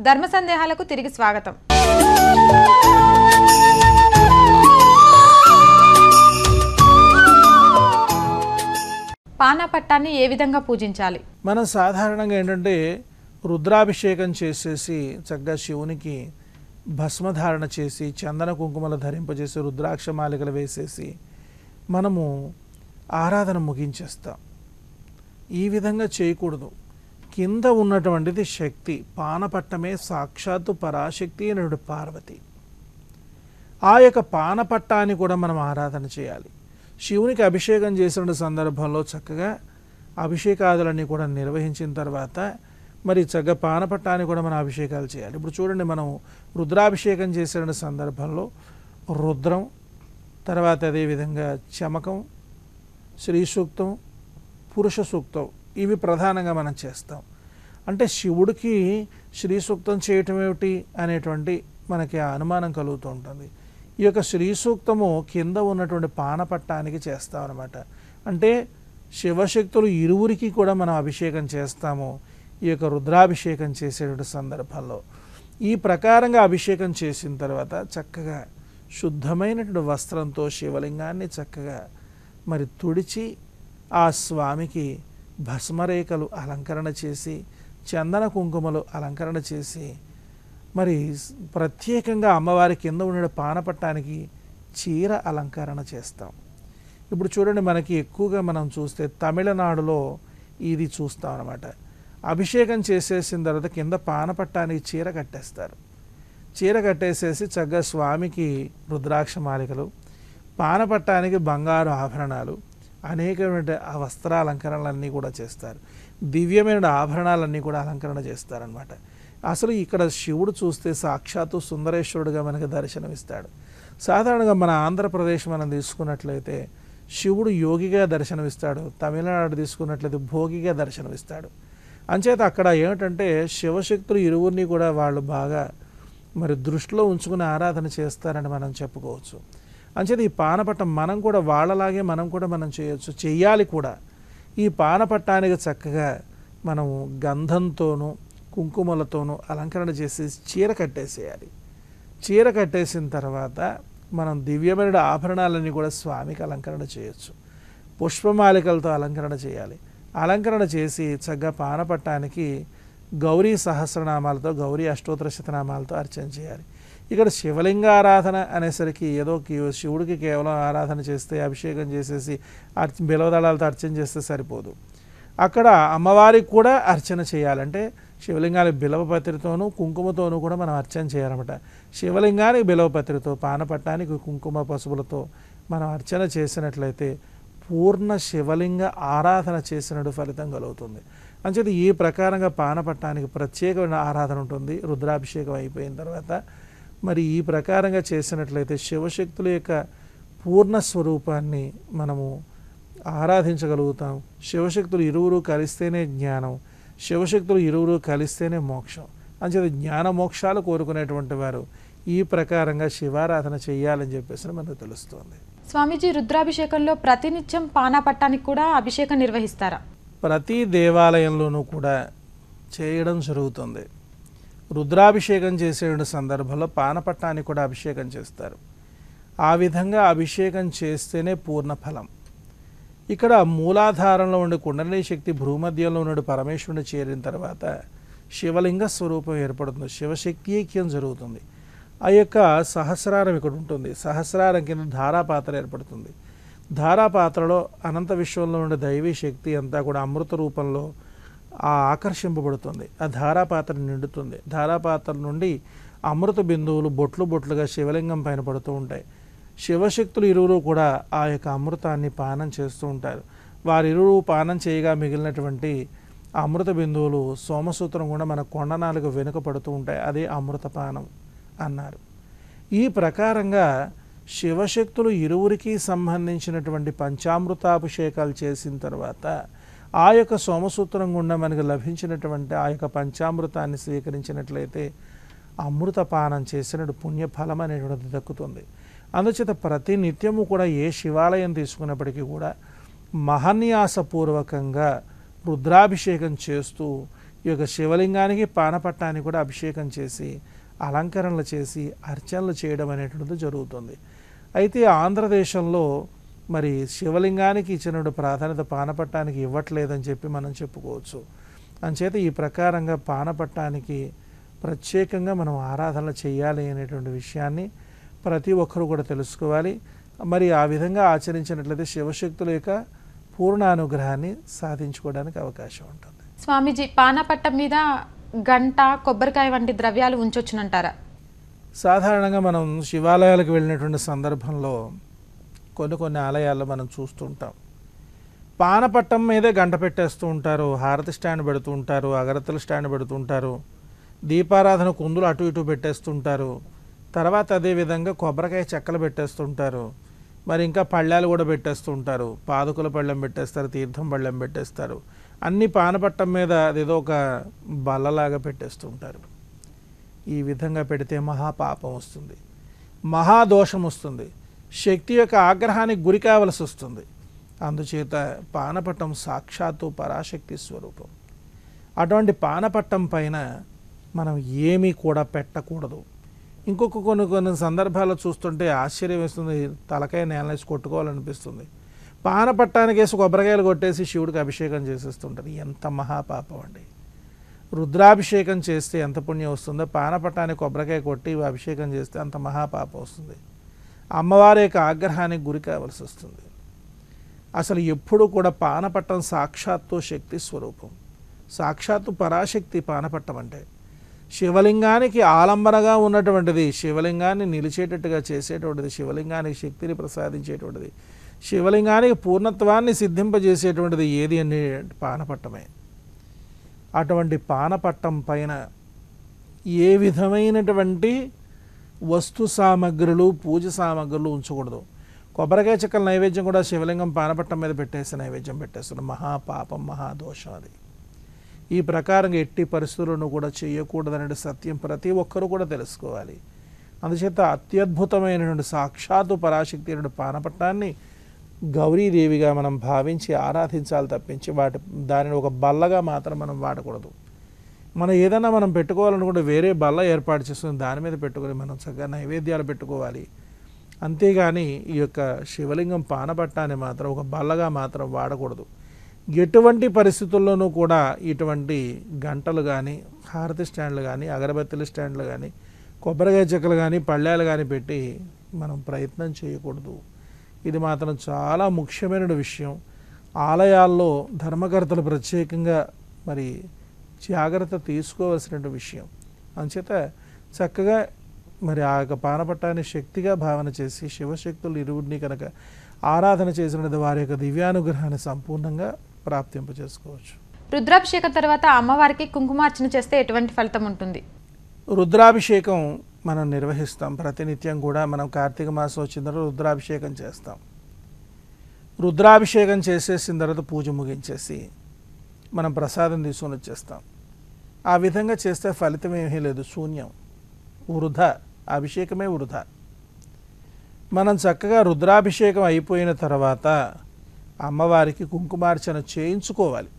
ధర్మ సందేహాలకు తిరిగి స్వాగతం. పానపట్టాన్ని ఏ విధంగా పూజించాలి? మనం సాధారణంగా ఏంటంటే రుద్రాభిషేకం చేసేసి చక్కగా శివునికి భస్మధారణ చేసి చందన కుంకుమలు ధరింపజేసి రుద్రాక్ష మాలికలు వేసేసి మనము ఆరాధన ముగించేస్తాం. ఈ విధంగా చేయకూడదు. కింద ఉన్నటువంటిది శక్తి, పానపట్టమే సాక్షాత్తు పరాశక్తి అనేటువంటి పార్వతి. ఆ యొక్క పానపట్టాన్ని కూడా మనం ఆరాధన చేయాలి. శివునికి అభిషేకం చేసిన సందర్భంలో చక్కగా అభిషేకాదులన్నీ కూడా నిర్వహించిన తర్వాత మరి చక్కగా పానపట్టాన్ని కూడా మనం అభిషేకాలు చేయాలి. ఇప్పుడు చూడండి, మనం రుద్రాభిషేకం చేసిన సందర్భంలో రుద్రం, తర్వాత అదేవిధంగా చమకం, శ్రీ సూక్తం, పురుష సూక్తం, ఇవి ప్రధానంగా మనం చేస్తాం. అంటే శివుడికి శ్రీ సూక్తం చేయటం ఏమిటి అనేటువంటి మనకి అనుమానం కలుగుతూ ఉంటుంది. ఈ యొక్క శ్రీ సూక్తము కింద ఉన్నటువంటి పానపట్టానికి చేస్తాం అన్నమాట. అంటే శివశక్తులు ఇరువురికి కూడా మనం అభిషేకం చేస్తాము ఈ యొక్క రుద్రాభిషేకం చేసేటువంటి సందర్భంలో. ఈ ప్రకారంగా అభిషేకం చేసిన తర్వాత చక్కగా శుద్ధమైనటువంటి వస్త్రంతో శివలింగాన్ని చక్కగా మరి తుడిచి ఆ స్వామికి భస్మరేఖలు అలంకరణ చేసి చందన కుంకుమలు అలంకరణ చేసి మరి ప్రత్యేకంగా అమ్మవారి కింద ఉండే పానపట్టానికి చీర అలంకరణ చేస్తాం. ఇప్పుడు చూడండి, మనకి ఎక్కువగా మనం చూస్తే తమిళనాడులో ఇది చూస్తాం అన్నమాట. అభిషేకం చేసేసిన తర్వాత కింద పానపట్టానికి చీర కట్టేస్తారు. చీర కట్టేసేసి చక్కగా స్వామికి రుద్రాక్ష మాలికలు, పానపట్టానికి బంగారు ఆభరణాలు, అనేకమైన ఆ వస్త్రాలంకరణలన్నీ కూడా చేస్తారు. దివ్యమైన ఆభరణాలన్నీ కూడా అలంకరణ చేస్తారనమాట. అసలు ఇక్కడ శివుడు చూస్తే సాక్షాత్తు సుందరేశ్వరుడుగా మనకు దర్శనమిస్తాడు. సాధారణంగా మన ఆంధ్రప్రదేశ్ మనం తీసుకున్నట్లయితే శివుడు యోగిగా దర్శనమిస్తాడు, తమిళనాడు తీసుకున్నట్లయితే భోగిగా దర్శనమిస్తాడు. అంచేత అక్కడ ఏమిటంటే శివశక్తులు ఇరువురిని కూడా వాళ్ళు బాగా మరి దృష్టిలో ఉంచుకుని ఆరాధన చేస్తారని మనం చెప్పుకోవచ్చు. అంచేత ఈ పానపట్టం మనం కూడా వాళ్ళలాగే మనం చేయొచ్చు, చెయ్యాలి కూడా. ఈ పానపట్టానికి చక్కగా మనం గంధంతోనూ కుంకుమలతోనూ అలంకరణ చేసి చీర కట్టేసేయాలి. చీర కట్టేసిన తర్వాత మనం దివ్యమైన ఆభరణాలన్నీ కూడా స్వామికి అలంకరణ చేయొచ్చు. పుష్పమాలికలతో అలంకరణ చేయాలి. అలంకరణ చేసి చక్కగా పానపట్టానికి గౌరీ సహస్రనామాలతో, గౌరీ అష్టోత్తర శతనామాలతో అర్చన చేయాలి. ఇక్కడ శివలింగ ఆరాధన అనేసరికి ఏదో శివుడికి కేవలం ఆరాధన చేస్తే, అభిషేకం చేసేసి బిలవదళాలతో అర్చన చేస్తే సరిపోదు. అక్కడ అమ్మవారికి కూడా అర్చన చేయాలంటే శివలింగానికి బిలవపత్రితోనూ కుంకుమతోనూ కూడా మనం అర్చన చేయాలన్నమాట. శివలింగానికి బిలవపత్రితో, పానపట్టానికి కుంకుమ పసుపులతో మనం అర్చన చేసినట్లయితే పూర్ణ శివలింగ ఆరాధన చేసినట్టు ఫలితం కలుగుతుంది. అంచేది ఈ ప్రకారంగా పానపట్టానికి ప్రత్యేకమైన ఆరాధన ఉంటుంది. రుద్రాభిషేకం అయిపోయిన తర్వాత మరి ఈ ప్రకారంగా చేసినట్లయితే శివశక్తుల యొక్క పూర్ణ స్వరూపాన్ని మనము ఆరాధించగలుగుతాం. శివశక్తులు ఇరువురు కలిస్తేనే జ్ఞానం, శివశక్తులు ఇరువురు కలిస్తేనే మోక్షం. అంచేది జ్ఞాన మోక్షాలు కోరుకునేటువంటి వారు ఈ ప్రకారంగా శివారాధన చేయాలని చెప్పేసి మనకు తెలుస్తుంది. స్వామీజీ, రుద్రాభిషేకంలో ప్రతినిత్యం పానపట్టానికి కూడా అభిషేకం నిర్వహిస్తారా? ప్రతి దేవాలయంలోనూ కూడా చేయడం జరుగుతుంది. రుద్రాభిషేకం చేసే సందర్భంలో పానపట్టానికి కూడా అభిషేకం చేస్తారు. ఆ విధంగా అభిషేకం చేస్తేనే పూర్ణ ఫలం. ఇక్కడ మూలాధారంలో ఉండే కుండలిని శక్తి భూమధ్యంలో ఉన్న పరమేశ్వరుని చేరిన తర్వాత శివలింగ స్వరూపం ఏర్పడుతుంది, శివశక్తి ఐక్యం జరుగుతుంది. ఆ యొక్క సహస్రారం ఇక్కడ ఉంటుంది. సహస్రారం కింద ధారాపాత్ర ఏర్పడుతుంది. ధారాపాత్రలో అనంత విశ్వంలో ఉండే దైవీ శక్తి అంతా కూడా అమృత రూపంలో ఆకర్షింపబడుతుంది. ఆ ధారాపాత్ర నిండుతుంది. ధారాపాత్ర నుండి అమృత బిందువులు బొట్లు బొట్లుగా శివలింగం పైన పడుతూ ఉంటాయి. శివశక్తులు ఇరువురు కూడా ఆ యొక్క అమృతాన్ని పానం చేస్తూ ఉంటారు. వారిరువురు పానం చేయగా మిగిలినటువంటి అమృత బిందువులు సోమసూత్రం కూడా మన కొండనాలుగు వెనుక పడుతూ ఉంటాయి. అదే అమృతపానం అన్నారు. ఈ ప్రకారంగా శివశక్తులు ఇరువురికి సంబంధించినటువంటి పంచామృతాభిషేకాలు చేసిన తర్వాత ఆ యొక్క సోమసూత్రం గుండా మనకు లభించినటువంటి ఆ యొక్క పంచామృతాన్ని స్వీకరించినట్లయితే అమృతపానం చేసినట్టు పుణ్యఫలం అనేటువంటిది దక్కుతుంది. అందుచేత ప్రతి నిత్యము కూడా ఏ శివాలయం తీసుకున్నప్పటికీ కూడా మహాన్యాసపూర్వకంగా రుద్రాభిషేకం చేస్తూ ఈ యొక్క శివలింగానికి పానపట్టాన్ని కూడా అభిషేకం చేసి అలంకరణలు చేసి అర్చనలు చేయడం అనేటువంటిది జరుగుతుంది. అయితే ఆంధ్రదేశంలో మరి శివలింగానికి ఇచ్చిన ప్రాధాన్యత పానపట్టానికి ఇవ్వట్లేదని చెప్పి మనం చెప్పుకోవచ్చు. అంచేత ఈ ప్రకారంగా పానపట్టానికి ప్రత్యేకంగా మనం ఆరాధనలు చేయాలి అనేటువంటి విషయాన్ని ప్రతి ఒక్కరూ కూడా తెలుసుకోవాలి. మరి ఆ విధంగా ఆచరించినట్లయితే శివశక్తుల యొక్క పూర్ణ అనుగ్రహాన్ని సాధించుకోవడానికి అవకాశం ఉంటుంది. స్వామీజీ, పానపట్టం మీద గంట, కొబ్బరికాయ వంటి ద్రవ్యాలు ఉంచొచ్చునంటారా? సాధారణంగా మనం శివాలయాలకు వెళ్ళినటువంటి సందర్భంలో కొన్ని ఆలయాల్లో మనం చూస్తుంటాం, పానపట్టం మీదే గంట పెట్టేస్తూ ఉంటారు, హారతి స్టాండ్ పెడుతూ ఉంటారు, అగరత్తుల స్టాండ్ పెడుతూ ఉంటారు, దీపారాధన కుందులు అటు ఇటు పెట్టేస్తుంటారు, తర్వాత అదేవిధంగా కొబ్బరికాయ చెక్కలు పెట్టేస్తుంటారు, మరి ఇంకా పళ్ళాలు కూడా పెట్టేస్తూ ఉంటారు, పాదుకుల పళ్ళెం పెట్టేస్తారు, తీర్థం పళ్ళెం పెట్టేస్తారు, అన్ని పానపట్టం మీద అదేదో ఒక బల్లలాగా పెట్టేస్తూ ఉంటారు. ఈ విధంగా పెడితే మహాపాపం వస్తుంది, మహాదోషం వస్తుంది, శక్తి యొక్క ఆగ్రహానికి గురి కావలసి వస్తుంది. అందుచేత పానపట్టం సాక్షాత్తు పరాశక్తి స్వరూపం. అటువంటి పానపట్టం పైన మనం ఏమీ కూడా పెట్టకూడదు. ఇంకొక కొన్ని సందర్భాల్లో చూస్తుంటే ఆశ్చర్యం వేస్తుంది, తలకాయ నేలనేసి కొట్టుకోవాలనిపిస్తుంది. పానపట్టానికి వేసి కొబ్బరికాయలు కొట్టేసి శివుడికి అభిషేకం చేసేస్తుంటారు. ఎంత మహాపాపం అండి! రుద్రాభిషేకం చేస్తే ఎంత పుణ్యం వస్తుందో, పానపట్టానికి కొబ్బరికాయ కొట్టి అభిషేకం చేస్తే అంత మహాపాపం వస్తుంది. అమ్మవారి యొక్క ఆగ్రహానికి గురి కావలసి వస్తుంది. అసలు ఎప్పుడు కూడా పానపట్టం సాక్షాత్తు శక్తి స్వరూపం, సాక్షాత్తు పరాశక్తి. పానపట్టం అంటే శివలింగానికి ఆలంబనగా ఉన్నటువంటిది, శివలింగాన్ని నిలిచేటట్టుగా చేసేటువంటిది, శివలింగానికి శక్తిని ప్రసాదించేటువంటిది, శివలింగానికి పూర్ణత్వాన్ని సిద్ధింపజేసేటువంటిది ఏది అంటే పానపట్టమే. అటువంటి పానపట్టం పైన ఏ విధమైనటువంటి వస్తు సామగ్రులు, పూజ సామగ్రులు ఉంచకూడదు. కొబ్బరికాయ చెక్కల నైవేద్యం కూడా శివలింగం పానపట్టం మీద పెట్టేసి నైవేద్యం పెట్టేస్తున్నారు. మహాపాపం, మహాదోషం అది. ఈ ప్రకారంగా ఎట్టి పరిస్థితులను కూడా చేయకూడదనే సత్యం ప్రతి ఒక్కరూ కూడా తెలుసుకోవాలి. అందుచేత అత్యద్భుతమైనటువంటి సాక్షాత్తు పరాశక్తి అయిన పానపట్టాన్ని గౌరీదేవిగా మనం భావించి ఆరాధించాలి తప్పించి దానిని ఒక బల్లగా మాత్రం మనం వాడకూడదు. మనం ఏదైనా మనం పెట్టుకోవాలనుకుంటే వేరే బల్ల ఏర్పాటు చేసుకుని దాని మీద పెట్టుకొని మనం చక్కగా నైవేద్యాలు పెట్టుకోవాలి. అంతేగాని ఈ యొక్క శివలింగం పానపట్టాన్ని మాత్రం ఒక బల్లగా మాత్రం వాడకూడదు. ఎటువంటి పరిస్థితుల్లోనూ కూడా ఇటువంటి గంటలు కానీ, హారతి స్టాండ్లు కానీ, అగరబత్తుల స్టాండ్లు కానీ, కొబ్బరికాయ చెక్కలు కానీ, పళ్ళాలు కానీ పెట్టి మనం ప్రయత్నం చేయకూడదు. ఇది మాత్రం చాలా ముఖ్యమైన విషయం. ఆలయాల్లో ధర్మకర్తలు ప్రత్యేకంగా మరి జాగ్రత్త తీసుకోవాల్సిన విషయం. అంచేత చక్కగా మరి ఆ యొక్క పానపట్టాన్ని శక్తిగా భావన చేసి శివశక్తులు ఇరువురిని కనుక ఆరాధన చేసినది వారి యొక్క దివ్యానుగ్రహాన్ని సంపూర్ణంగా ప్రాప్తింపజేసుకోవచ్చు. రుద్రాభిషేకం తర్వాత అమ్మవారికి కుంకుమార్చన చేస్తే ఎటువంటి ఫలితం ఉంటుంది? రుద్రాభిషేకం మనం నిర్వహిస్తాం ప్రతినిత్యం కూడా. మనం కార్తీక మాసం వచ్చిన తర్వాత రుద్రాభిషేకం చేస్తాం. రుద్రాభిషేకం చేసేసిన తర్వాత పూజ ముగించేసి మనం ప్రసాదం తీసుకొని వచ్చేస్తాం. ఆ విధంగా చేస్తే ఫలితం ఏమీ లేదు, శూన్యం, వృధా, అభిషేకమే వృధా. మనం చక్కగా రుద్రాభిషేకం అయిపోయిన తర్వాత అమ్మవారికి కుంకుమార్చన చేయించుకోవాలి.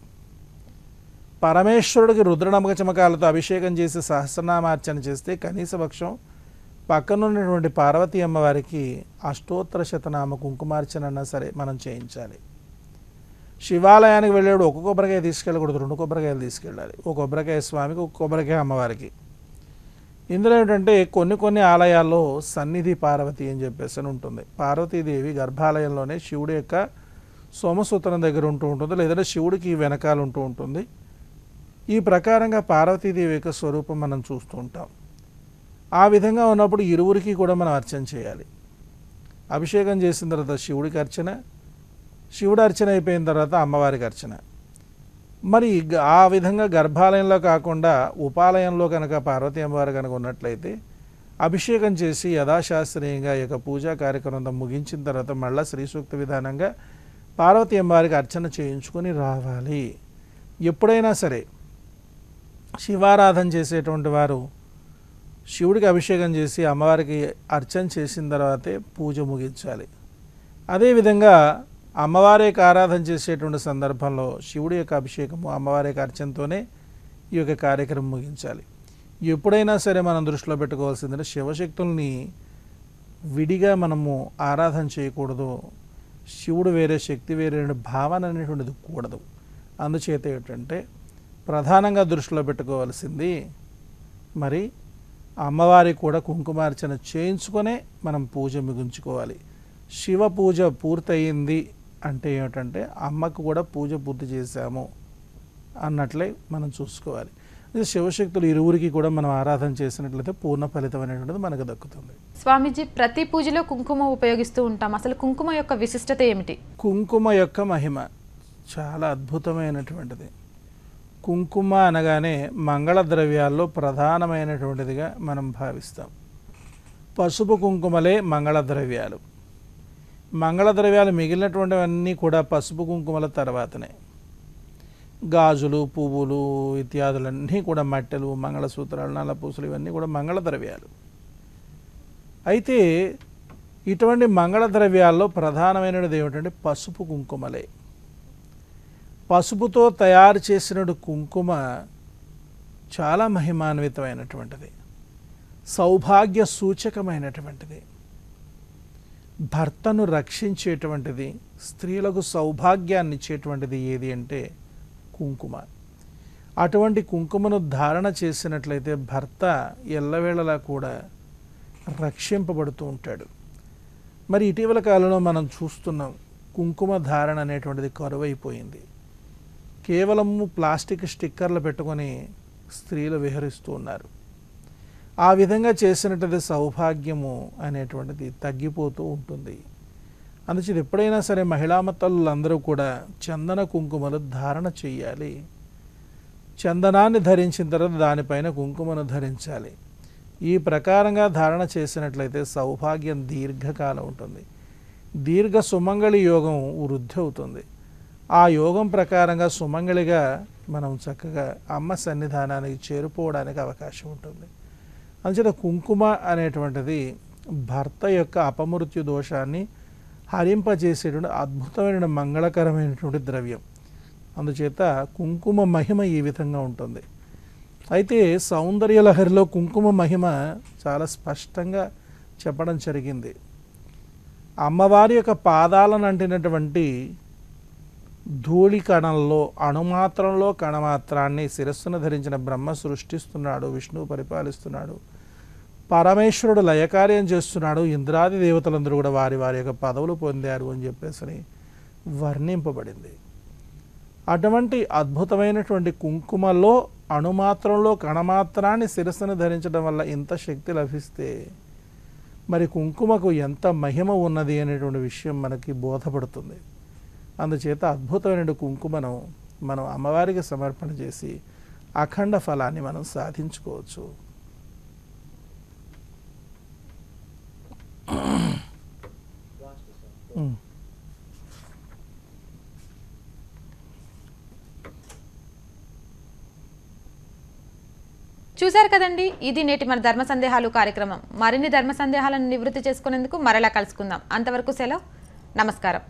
పరమేశ్వరుడికి రుద్రనమక చమకాలతో అభిషేకం చేసి సహస్రనామార్చన చేస్తే కనీసపక్షం పక్కనున్నటువంటి పార్వతీ అమ్మవారికి అష్టోత్తర శతనామ కుంకుమార్చన అన్నా సరే మనం చేయించాలి. శివాలయానికి వెళ్ళేప్పుడు ఒక కొబ్బరికాయ తీసుకెళ్ళకూడదు, 2 కొబ్బరికాయలు తీసుకెళ్ళాలి. ఒక కొబ్బరికాయ స్వామికి, ఒక కొబ్బరికాయ అమ్మవారికి. ఇందులో ఏంటంటే కొన్ని ఆలయాల్లో సన్నిధి పార్వతి అని చెప్పేసి అని ఉంటుంది. పార్వతీదేవి గర్భాలయంలోనే శివుడి యొక్క సోమసూత్రం దగ్గర ఉంటూ ఉంటుంది, లేదంటే శివుడికి వెనకాల ఉంటూ ఉంటుంది. ఈ ప్రకారంగా పార్వతీదేవి యొక్క స్వరూపం మనం చూస్తూ ఉంటాం. ఆ విధంగా ఉన్నప్పుడు ఇరువురికి కూడా మనం అర్చన చేయాలి. అభిషేకం చేసిన తర్వాత శివుడికి అర్చన, శివుడు అర్చన అయిపోయిన తర్వాత అమ్మవారికి అర్చన. మరి ఆ విధంగా గర్భాలయంలో కాకుండా ఉపాలయంలో కనుక పార్వతీ అమ్మవారు కనుక ఉన్నట్లయితే అభిషేకం చేసి యథాశాస్త్రీయంగా ఈ యొక్క పూజా కార్యక్రమం ముగించిన తర్వాత మళ్ళీ శ్రీ సూక్త విధానంగా పార్వతీ అమ్మవారికి అర్చన చేయించుకొని రావాలి. ఎప్పుడైనా సరే శివారాధన చేసేటువంటి వారు శివుడికి అభిషేకం చేసి అమ్మవారికి అర్చన చేసిన తర్వాతే పూజ ముగించాలి. అదేవిధంగా అమ్మవారి యొక్క ఆరాధన చేసేటువంటి సందర్భంలో శివుడి యొక్క అభిషేకము అమ్మవారి యొక్క అర్చనతోనే ఈ యొక్క కార్యక్రమం ముగించాలి. ఎప్పుడైనా సరే మనం దృష్టిలో పెట్టుకోవాల్సిందంటే శివశక్తుల్ని విడిగా మనము ఆరాధన చేయకూడదు. శివుడు వేరే శక్తి వేరే భావన అనేటువంటిది కూడదు. అందుచేత ఏంటంటే ప్రధానంగా దృష్టిలో పెట్టుకోవాల్సింది మరి అమ్మవారికి కూడా కుంకుమార్చన చేయించుకొనే మనం పూజ ముగించుకోవాలి. శివ పూజ పూర్తయింది అంటే ఏమిటంటే అమ్మకు కూడా పూజ పూర్తి చేశాము అన్నట్లే మనం చూసుకోవాలి. శివశక్తులు ఇరువురికి కూడా మనం ఆరాధన చేసినట్లయితే పూర్ణ ఫలితం అనేటువంటిది మనకు దక్కుతుంది. స్వామీజీ, ప్రతి పూజలో కుంకుమ ఉపయోగిస్తూ ఉంటాం. అసలు కుంకుమ యొక్క విశిష్టత ఏమిటి? కుంకుమ యొక్క మహిమ చాలా అద్భుతమైనటువంటిది. కుంకుమ అనగానే మంగళ ద్రవ్యాల్లో ప్రధానమైనటువంటిదిగా మనం భావిస్తాం. పసుపు కుంకుమలే మంగళ ద్రవ్యాలు. మంగళ ద్రవ్యాలు మిగిలినటువంటివన్నీ కూడా పసుపు కుంకుమల తర్వాతనే. గాజులు, పువ్వులు ఇత్యాదులన్నీ కూడా మట్టెలు, మంగళసూత్రాలు, నల్లపూసలు ఇవన్నీ కూడా మంగళ ద్రవ్యాలు. అయితే ఇటువంటి మంగళ ద్రవ్యాల్లో ప్రధానమైనది ఏమిటంటే పసుపు కుంకుమలే. పసుపుతో తయారు చేసిన కుంకుమ చాలా మహిమాన్వితమైనటువంటిది, సౌభాగ్య సూచకమైనటువంటిది, భర్తను రక్షించేటువంటిది, స్త్రీలకు సౌభాగ్యాన్ని ఇచ్చేటువంటిది ఏది అంటే కుంకుమ. అటువంటి కుంకుమను ధారణ చేసినట్లయితే భర్త ఎల్లవేళలా కూడా రక్షింపబడుతూ ఉంటాడు. మరి ఇటీవల కాలంలో మనం చూస్తున్నాం కుంకుమ ధారణ అనేటువంటిది కరువైపోయింది. కేవలము ప్లాస్టిక్ స్టిక్కర్లు పెట్టుకొని స్త్రీలు విహరిస్తూ ఉన్నారు. ఆ విధంగా చేసినట్లయితే సౌభాగ్యము అనేటువంటిది తగ్గిపోతూ ఉంటుంది. అందుచేత ఎప్పుడైనా సరే మహిళామతలందరూ కూడా చందన కుంకుమలు ధారణ చేయాలి. చందనాన్ని ధరించిన తర్వాత దానిపైన కుంకుమను ధరించాలి. ఈ ప్రకారంగా ధారణ చేసినట్లయితే సౌభాగ్యం దీర్ఘకాలం ఉంటుంది. దీర్ఘ సుమంగళి యోగం వృద్ధి అవుతుంది. ఆ యోగం ప్రకారంగా సుమంగళిగా మనం చక్కగా అమ్మ సన్నిధానానికి చేరుకోవడానికి అవకాశం ఉంటుంది. అందుచేత కుంకుమ అనేటువంటిది భర్త యొక్క అపమృత్యు దోషాన్ని హరింపజేసేటువంటి అద్భుతమైన మంగళకరమైనటువంటి ద్రవ్యం. అందుచేత కుంకుమ మహిమ ఈ విధంగా ఉంటుంది. అయితే సౌందర్య లహరిలో కుంకుమ మహిమ చాలా స్పష్టంగా చెప్పడం జరిగింది. అమ్మవారి యొక్క పాదాలను అంటినటువంటి ధూళి కణంలో అణుమాత్రంలో కణమాత్రాన్ని శిరస్సును ధరించిన బ్రహ్మ సృష్టిస్తున్నాడు, విష్ణువు పరిపాలిస్తున్నాడు, పరమేశ్వరుడు లయకార్యం చేస్తున్నాడు, ఇంద్రాది దేవతలందరూ కూడా వారి వారి యొక్క పదవులు పొందారు అని చెప్పేసి వర్ణింపబడింది. అటువంటి అద్భుతమైనటువంటి కుంకుమలో అణుమాత్రంలో కణమాత్రాన్ని శిరస్సును ధరించడం వల్ల ఇంత శక్తి లభిస్తే మరి కుంకుమకు ఎంత మహిమ ఉన్నది అనేటువంటి విషయం మనకి బోధపడుతుంది. అందుచేత అద్భుతమైన కుంకుమను మనం అమ్మవారికి సమర్పణ చేసి అఖండ ఫలాన్ని మనం సాధించుకోవచ్చు. చూశారు కదండి, ఇది నేటి మన ధర్మ సందేహాలు కార్యక్రమం. మరిన్ని ధర్మ సందేహాలను నివృత్తి చేసుకునేందుకు మరలా కలుసుకుందాం. అంతవరకు సెలవు. నమస్కారం.